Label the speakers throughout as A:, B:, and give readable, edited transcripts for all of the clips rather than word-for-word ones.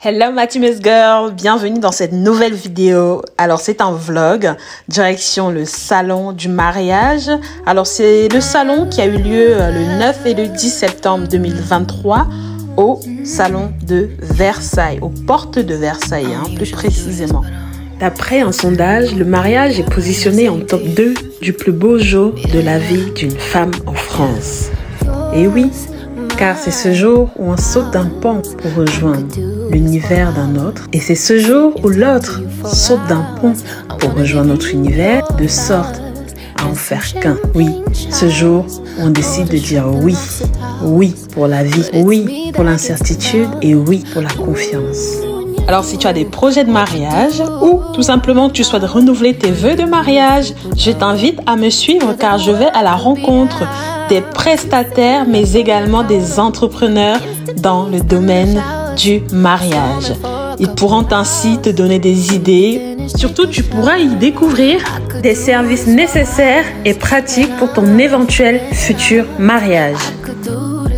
A: Hello ma team's girl, bienvenue dans cette nouvelle vidéo. Alors c'est un vlog, direction le salon du mariage. Alors c'est le salon qui a eu lieu le 9 et le 10 septembre 2023 au salon de Versailles, aux portes de Versailles plus précisément. D'après un sondage, le mariage est positionné en top 2 du plus beau jour de la vie d'une femme en France. Et oui, car c'est ce jour où on saute d'un pont pour rejoindre l'univers d'un autre. Et c'est ce jour où l'autre saute d'un pont pour rejoindre notre univers, de sorte à en faire qu'un. Oui, ce jour où on décide de dire oui. Oui pour la vie, oui pour l'incertitude et oui pour la confiance. Alors si tu as des projets de mariage ou tout simplement que tu souhaites renouveler tes vœux de mariage, je t'invite à me suivre car je vais à la rencontre des prestataires mais également des entrepreneurs dans le domaine du mariage. Ils pourront ainsi te donner des idées. Surtout, tu pourras y découvrir des services nécessaires et pratiques pour ton éventuel futur mariage.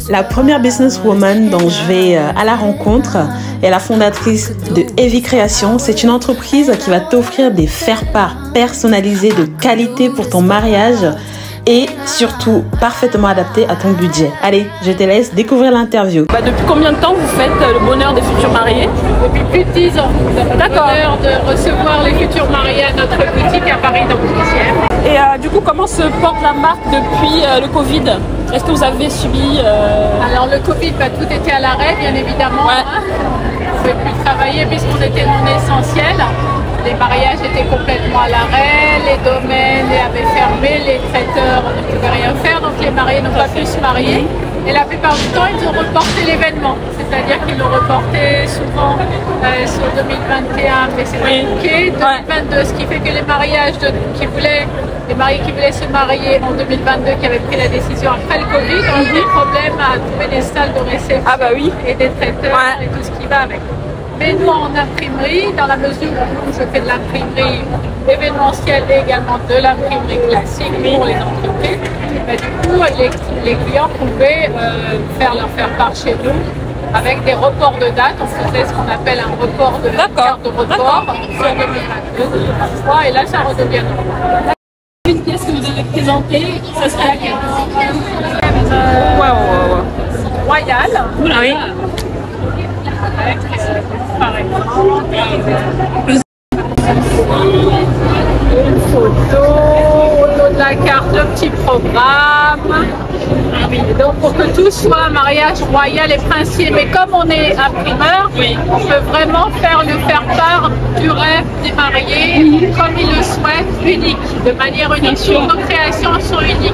A: La première businesswoman dont je vais à la rencontre est la fondatrice de Heavy Création. C'est une entreprise qui va t'offrir des faire-part personnalisés de qualité pour ton mariage et surtout parfaitement adapté à ton budget. Allez, je te laisse découvrir l'interview.
B: Depuis combien de temps vous faites le bonheur des futurs mariés?
C: Depuis plus de 10 ans. Nous avons le bonheur de recevoir les futurs mariés à notre boutique à Paris dans le 10e.
B: Et du coup, comment se porte la marque depuis le Covid? Est-ce que vous avez subi...
C: Alors le Covid, tout était à l'arrêt, bien évidemment.
B: Ouais.
C: On ne pouvait plus travailler puisqu'on était non essentiel. Les mariages étaient complètement à l'arrêt, les domaines avaient fermé, les traiteurs ne pouvaient rien faire, donc les mariés n'ont pas pu se marier. Et la plupart du temps, ils ont reporté l'événement. C'est-à-dire qu'ils l'ont reporté souvent sur 2021, mais c'est compliqué. 2022, ce qui fait que les mariés qui voulaient se marier en 2022, qui avaient pris la décision après le Covid, ont eu des problèmes à trouver des salles de réception et des traiteurs et tout ce qui va avec. Mais nous, en imprimerie, dans la mesure où je fais de l'imprimerie événementielle et également de l'imprimerie classique pour les entreprises, du coup, les clients pouvaient leur faire part chez nous avec des reports de date. On faisait ce qu'on appelle un report de carte de report sur 2022, 2023, et là, ça redevient normal.
B: Une pièce que vous avez présentée, ça serait laquelle?
C: Royal.
B: Oui.
C: Avec, par exemple, une photo, au dos de la carte, le petit programme. Et donc pour que tout soit un mariage royal et princier, mais comme on est imprimeur, on peut vraiment faire part du rêve des mariés comme ils le souhaitent, unique, de manière unique. Sur nos créations sont uniques.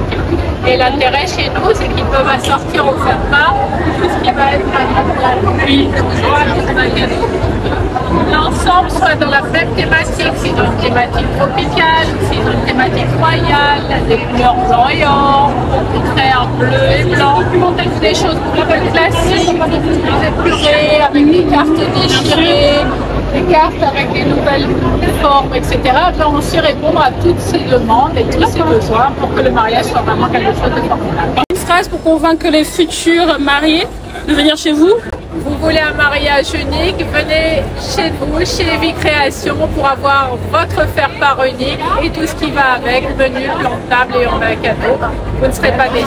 C: Et l'intérêt chez nous, c'est qu'ils peuvent assortir au faire-part tout ce qui va être l'ensemble soit dans la même thématique, si dans une thématique tropicale, si dans une thématique royale, des couleurs blanc et or, au contraire bleu et blanc, des choses plus classiques, plus épurées, avec des cartes déchirées, des cartes avec des nouvelles formes, etc. Là, on sait répondre à toutes ces demandes et tous ces besoins pour que le mariage soit vraiment quelque chose de formidable.
B: Une phrase pour convaincre les futurs mariés de venir chez vous?
C: Vous voulez un mariage unique, venez chez vous, chez Heavy Création, pour avoir votre faire-part unique et tout ce qui va avec, menu, plan de table et on a un cadeau. Vous ne serez pas déçus.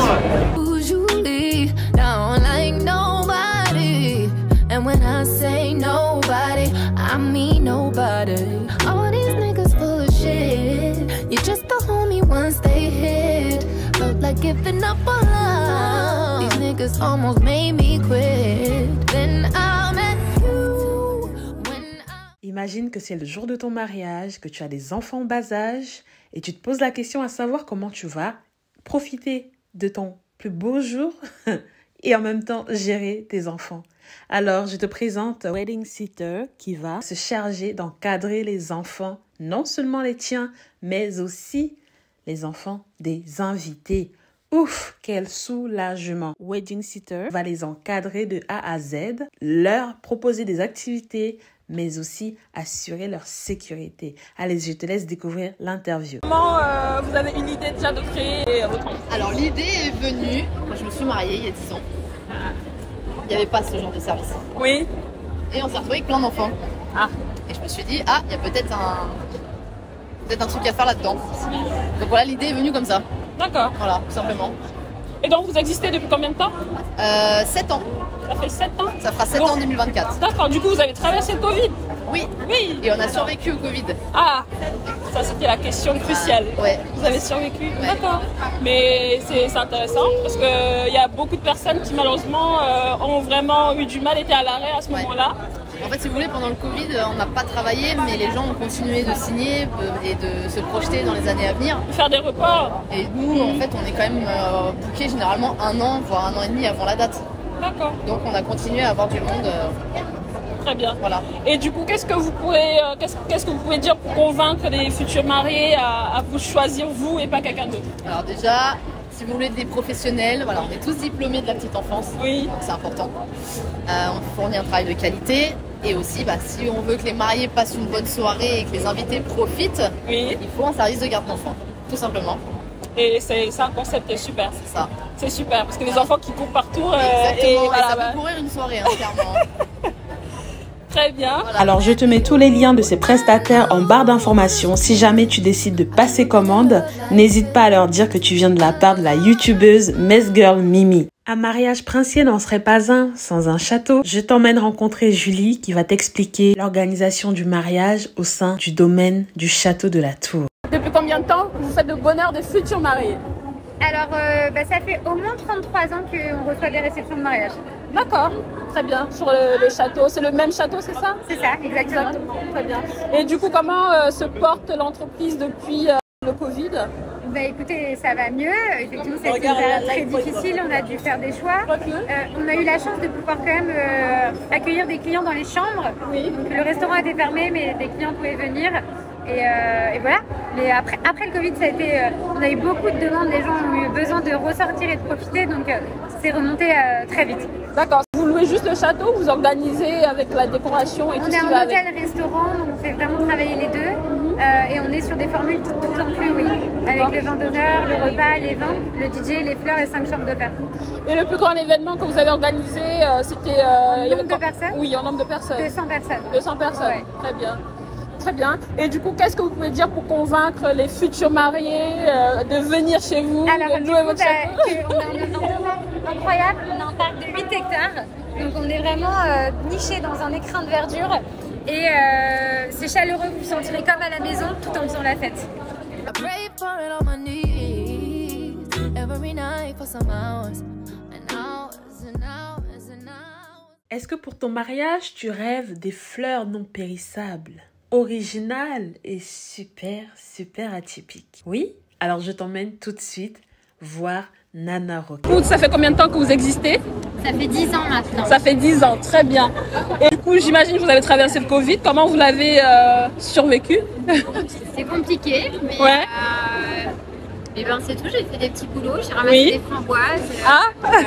D: Almost made me quit. Then I met you.
A: Imagine que c'est le jour de ton mariage, que tu as des enfants en bas âge et tu te poses la question à savoir comment tu vas profiter de ton plus beau jour et en même temps gérer tes enfants. Alors, je te présente Wedding Sitter qui va se charger d'encadrer les enfants, non seulement les tiens, mais aussi les enfants des invités. Ouf, quel soulagement! Wedding Sitter va les encadrer de A à Z, leur proposer des activités, mais aussi assurer leur sécurité. Allez, je te laisse découvrir l'interview.
B: Comment vous avez une idée déjà de créer votre entreprise?
E: Alors l'idée est venue, moi je me suis mariée il y a 10 ans. Il n'y avait pas ce genre de service.
B: Oui.
E: Et on s'est retrouvé avec plein d'enfants.
B: Ah.
E: Et je me suis dit, ah, il y a peut-être un truc à faire là-dedans. Donc voilà, l'idée est venue comme ça.
B: D'accord.
E: Voilà, tout simplement.
B: Et donc vous existez depuis combien de temps?
E: 7 ans.
B: Ça fait 7 ans?
E: Ça fera 7 ans en 2024.
B: D'accord, du coup vous avez traversé le Covid?
E: Oui.
B: Oui.
E: Et on a survécu au Covid.
B: Ah, ça c'était la question cruciale.
E: Ouais.
B: Vous avez survécu?
E: Ouais.
B: D'accord. Mais c'est intéressant parce qu'il y a beaucoup de personnes qui malheureusement ont vraiment eu du mal, étaient à l'arrêt à ce moment-là.
E: En fait, si vous voulez, pendant le Covid, on n'a pas travaillé, mais les gens ont continué de signer et de se projeter dans les années à venir.
B: Faire des reports.
E: Et nous, en fait, on est quand même bookés généralement 1 an, voire 1 an et demi avant la date.
B: D'accord.
E: Donc on a continué à avoir du monde.
B: Très bien.
E: Voilà.
B: Et du coup, qu'est-ce que vous pouvez dire pour convaincre les futurs mariés à vous choisir vous et pas quelqu'un d'autre?
E: Alors déjà, si vous voulez des professionnels, voilà, on est tous diplômés de la petite enfance.
B: Oui.
E: C'est important. On fournit un travail de qualité. Et aussi, si on veut que les mariés passent une bonne soirée et que les invités profitent,
B: oui,
E: il faut un service de garde d'enfants, tout simplement.
B: Et c'est un concept super.
E: C'est ça.
B: C'est super, parce que les enfants qui courent partout...
E: Exactement,
B: et voilà,
E: ça peut courir une soirée, clairement.
B: Très bien.
E: Voilà.
A: Alors je te mets tous les liens de ces prestataires en barre d'informations. Si jamais tu décides de passer commande, n'hésite pas à leur dire que tu viens de la part de la youtubeuse Messgirl Mimi. Un mariage princier n'en serait pas un sans un château. Je t'emmène rencontrer Julie qui va t'expliquer l'organisation du mariage au sein du domaine du château de la Tour.
B: Depuis combien de temps vous faites le bonheur des futurs mariés?
F: Alors, ça fait au moins 33 ans qu'on reçoit des réceptions de mariage.
B: D'accord, très bien. Sur le château, c'est le même château, c'est ça?
F: C'est ça, exactement.
B: Très bien. Et du coup, comment se porte l'entreprise depuis le Covid?
F: Écoutez, ça va mieux. Effectivement, c'est une période très difficile. On a dû faire des choix. On a eu la chance de pouvoir quand même accueillir des clients dans les chambres.
B: Oui.
F: Donc, le restaurant était fermé, mais des clients pouvaient venir. Et voilà. Mais après le Covid, ça a été, on a eu beaucoup de demandes. Les gens ont eu besoin de ressortir et de profiter. Donc, c'est remonté très vite.
B: D'accord. Vous louez juste le château, vous organisez avec la décoration et tout ce qui va avec?
F: On est en hôtel-restaurant, donc on fait vraiment travailler les deux. Et on est sur des formules tout inclus, oui. Avec le vin d'honneur, le repas, les vins, le DJ, les fleurs et 5 chambres d'hôtel.
B: Et le plus grand événement que vous avez organisé, c'était...
F: En nombre de personnes?
B: Oui, en nombre de personnes.
F: 200 personnes.
B: 200 personnes,
F: ouais.
B: Très bien. Très bien. Et du coup, qu'est-ce que vous pouvez dire pour convaincre les futurs mariés de venir chez vous?
F: Alors,
B: de louer votre château?
F: on a un environnement incroyable. On a un parc de 8 hectares. Donc, on est vraiment niché dans un écrin de verdure. Et c'est chaleureux, vous vous sentirez comme à la maison tout en faisant la fête.
A: Est-ce que pour ton mariage, tu rêves des fleurs non périssables, originales et super atypiques? Oui? Alors je t'emmène tout de suite voir Nana Roquette.
B: Ça fait combien de temps que vous existez?
F: Ça fait 10 ans maintenant.
B: Ça fait 10 ans, très bien. Et du coup, j'imagine que vous avez traversé le Covid. Comment vous l'avez survécu?
F: C'est compliqué, mais
B: ouais.
F: C'est tout. J'ai fait des petits boulots, j'ai ramassé des framboises. Voilà,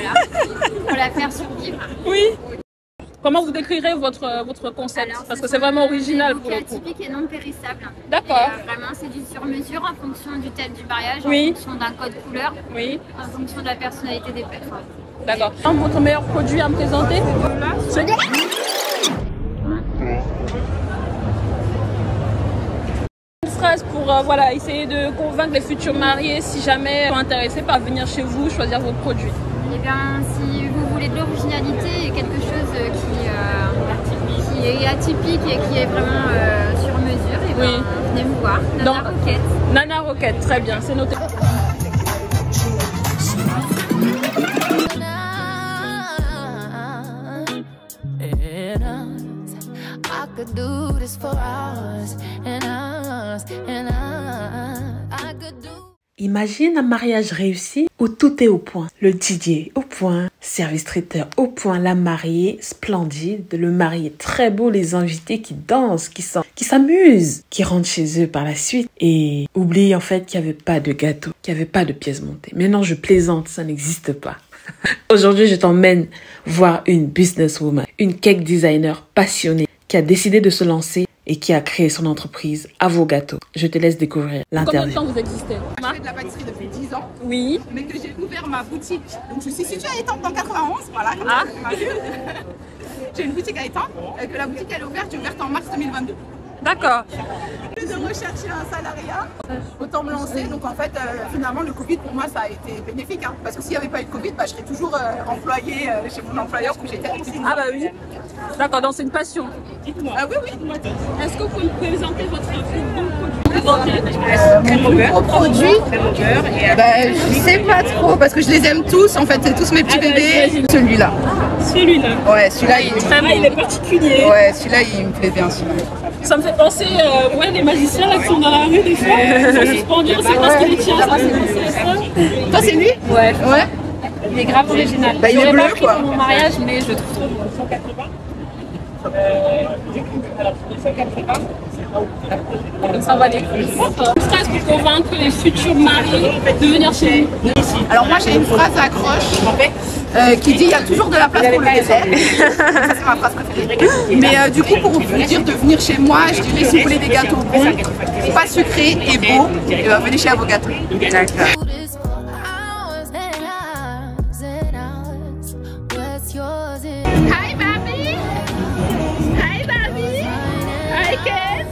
F: pour la faire survivre.
B: Oui. Comment vous décrirez votre concept? Parce que c'est vraiment original pour le coup.
F: C'est atypique et non périssable.
B: D'accord.
F: Vraiment, c'est du sur-mesure en fonction du thème du mariage,
B: oui.
F: En fonction d'un code couleur,
B: oui.
F: En fonction de la personnalité des plateformes.
B: D'accord. Votre meilleur produit à me présenter? Une phrase pour essayer de convaincre les futurs mariés, si jamais ils sont intéressés par venir chez vous, choisir votre produit.
F: Eh bien, si vous voulez de l'originalité et quelque chose qui est atypique et qui est vraiment sur mesure, et oui. Venez me voir. Nana Roquette.
B: Nana Roquette, très bien, c'est noté.
A: Imagine un mariage réussi où tout est au point. Le DJ au point, service traiteur au point, la mariée splendide, le marié très beau, les invités qui dansent, qui s'amusent, qui rentrent chez eux par la suite et oublient en fait qu'il n'y avait pas de gâteau, qu'il n'y avait pas de pièces montées. Mais non, je plaisante, ça n'existe pas. Aujourd'hui, je t'emmène voir une businesswoman, une cake designer passionnée qui a décidé de se lancer et qui a créé son entreprise à vos gâteaux. Je te laisse découvrir l'interview.
B: Combien de temps vous existez?
G: Je fais de la pâtisserie depuis 10 ans.
B: Oui.
G: Mais que j'ai ouvert ma boutique. Donc je suis située à Étampes dans 91. Voilà. J'ai une boutique à Étampes, que la boutique elle est ouverte, j'ai ouverte en mars 2022.
B: D'accord.
G: Au lieu de rechercher un salariat, autant me lancer. Donc en fait, finalement, le Covid pour moi ça a été bénéfique. Hein, parce que s'il n'y avait pas eu de Covid, bah, je serais toujours employée chez mon employeur où j'étais.
B: Ah bah oui. D'accord, donc c'est une passion.
G: Oui, oui.
B: Est-ce que vous pouvez me présenter votre plus
G: Mon produit, je sais pas trop parce que je les aime tous. En fait, c'est tous mes petits bébés. Celui-là.
B: Celui-là.
G: Ouais, celui-là
B: il est particulier.
G: Ouais, celui-là il me plaît bien. Celui-là.
B: Ça me fait penser, les magiciens là qui sont dans la rue des fois, ils sont suspendus, on sait pas ce qu'ils tient, ça me fait penser à ça.
G: Toi, c'est lui?
B: Ouais.
G: Ouais.
C: Il est grave original.
G: Bah, il est
C: Je l'ai
G: bleu,
C: pas pris
G: quoi.
C: pour mon mariage, mais je trouve trop beau. Ça va les plus.
B: Stress pour convaincre les futurs maris de venir chez nous.
G: Alors moi j'ai une phrase accroche qui dit il y a toujours de la place pour le dessert. Ça c'est ma phrase préférée. Mais du coup pour vous dire de venir chez moi, je dirais si vous voulez des gâteaux bons, pas sucrés et beaux, venez chez Avogato. D'accord.
D: This for hours and hours and hours. What's yours is
G: Hi baby. Hi baby. Hi Ken.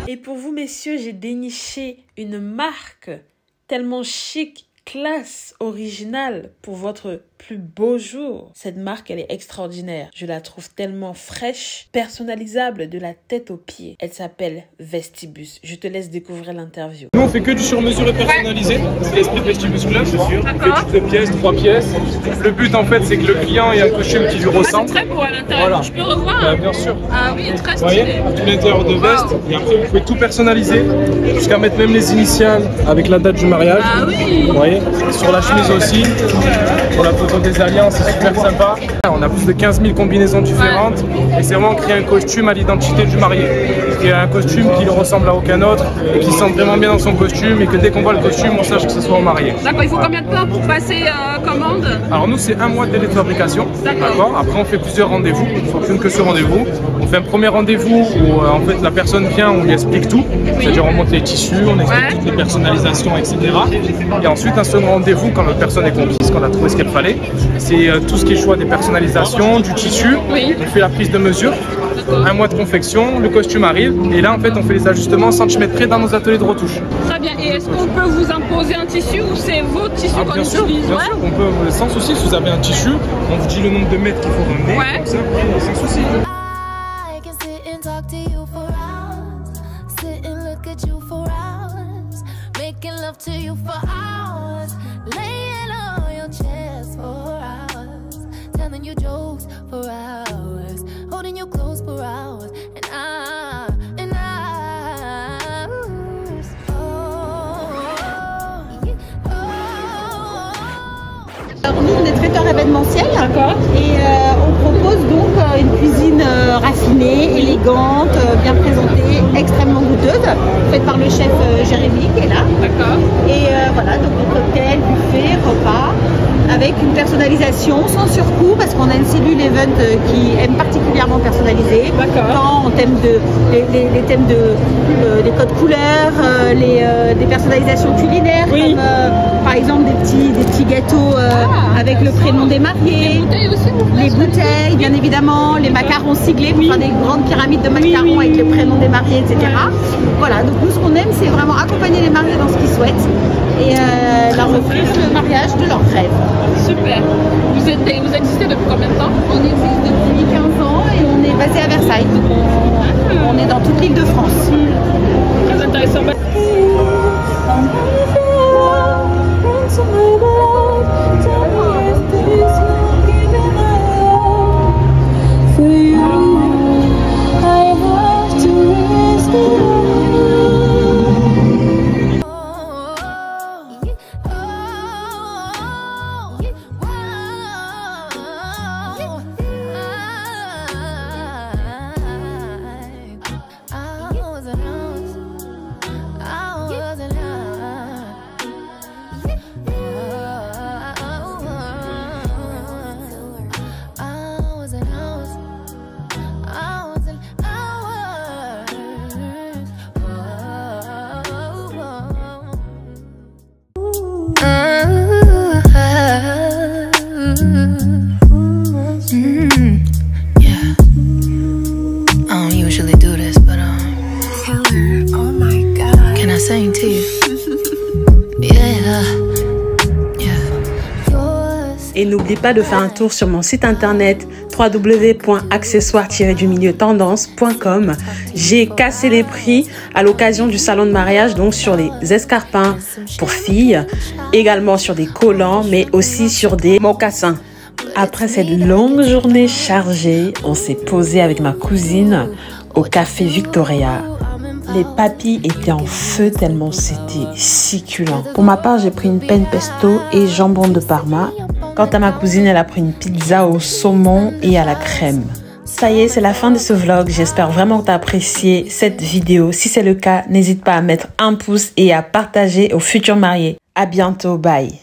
A: Et pour vous, messieurs, j'ai déniché une marque tellement chic, classe, originale pour votre plus beau jour. Cette marque, elle est extraordinaire. Je la trouve tellement fraîche, personnalisable de la tête aux pieds. Elle s'appelle Vestibus. Je te laisse découvrir l'interview.
H: Nous, on fait que du sur-mesure et personnalisé. C'est l'esprit de Vestibus Club, c'est sûr. On fait toutes les pièces, 3 pièces. Le but, en fait, c'est que le client ait un costume qui lui ressemble.
B: C'est très beau à l'intérieur,
H: Voilà.
B: je peux revoir.
H: Bien sûr.
B: Ah oui, très
H: Vous voyez,
B: stylé.
H: tout l'intérieur de veste. Et après, vous pouvez tout personnaliser. Jusqu'à mettre même les initiales avec la date du mariage.
B: Ah oui.
H: Vous voyez, sur la chemise aussi. Pour la photo des alliances, c'est super sympa. On a plus de 15 000 combinaisons différentes. Et c'est vraiment créer un costume à l'identité du marié. Créer un costume qui ne ressemble à aucun autre. Et qui sent vraiment bien dans son costume. Et que dès qu'on voit le costume, on sache que ce soit au marié.
B: D'accord, il faut combien de temps pour passer commande?
H: Alors nous c'est 1 mois de délai de fabrication, d'accord. Après on fait plusieurs rendez-vous, on ne fonctionne que sur rendez-vous. On fait un premier rendez-vous où en fait la personne vient, on lui explique tout, c'est-à-dire on monte les tissus, on explique toutes les personnalisations, etc. Et ensuite un second rendez-vous quand la personne est conquise, quand on a trouvé ce qu'elle fallait, c'est tout ce qui est choix des personnalisations, du tissu, on fait la prise de mesure, 1 mois de confection, le costume arrive et là en fait on fait les ajustements centimètres près dans nos ateliers de retouche.
B: Très bien, et est-ce qu'on peut vous imposer un tissu ou c'est votre tissu qu'on
H: Bien sûr,
B: utilise?
H: bien sûr, on peut, sans souci, si vous avez un tissu, on vous dit le nombre de mètres qu'il faut ramener, comme ça, sans souci.
D: I can sit and talk to you for hours. Sit and look at you for hours. Making love to you for hours. Laying on your chest for hours. Telling you jokes for hours. Holding you close for hours. And I
I: Alors nous on est traiteur événementiel et on propose donc une cuisine raffinée, élégante, bien présentée, extrêmement goûteuse, faite par le chef Jérémy qui est là. Et voilà, donc cocktail, buffet, repas, avec une personnalisation sans surcoût parce qu'on a une cellule event qui aime particulièrement personnaliser, tant en thème de les thèmes de des codes couleurs, des personnalisations culinaires comme par exemple des petits gâteaux avec le prénom des mariés, les bouteilles bien évidemment, les macarons siglés pour faire des grandes pyramides de macarons avec le prénom des mariés, etc. Voilà, donc nous ce qu'on aime c'est vraiment accompagner les mariés dans ce qu'ils souhaitent et leur offrir le mariage de leur rêve.
B: Super. Vous existez depuis combien de temps?
I: On existe depuis 15 ans et on est basé à Versailles. Donc on est dans toute l'île de France.
B: Très intéressant.
D: saying to you. Yeah.
A: Et n'oublie pas de faire un tour sur mon site internet www.accessoires-tendance.com. J'ai cassé les prix à l'occasion du salon de mariage, donc sur les escarpins pour filles, également sur des collants, mais aussi sur des mocassins. Après cette longue journée chargée, on s'est posé avec ma cousine au café Victoria. Les papilles étaient en feu tellement c'était succulent. Pour ma part, j'ai pris une penne pesto et jambon de Parma. Quant à ma cousine, elle a pris une pizza au saumon et à la crème. Ça y est, c'est la fin de ce vlog. J'espère vraiment que tu as apprécié cette vidéo. Si c'est le cas, n'hésite pas à mettre un pouce et à partager aux futurs mariés. À bientôt, bye.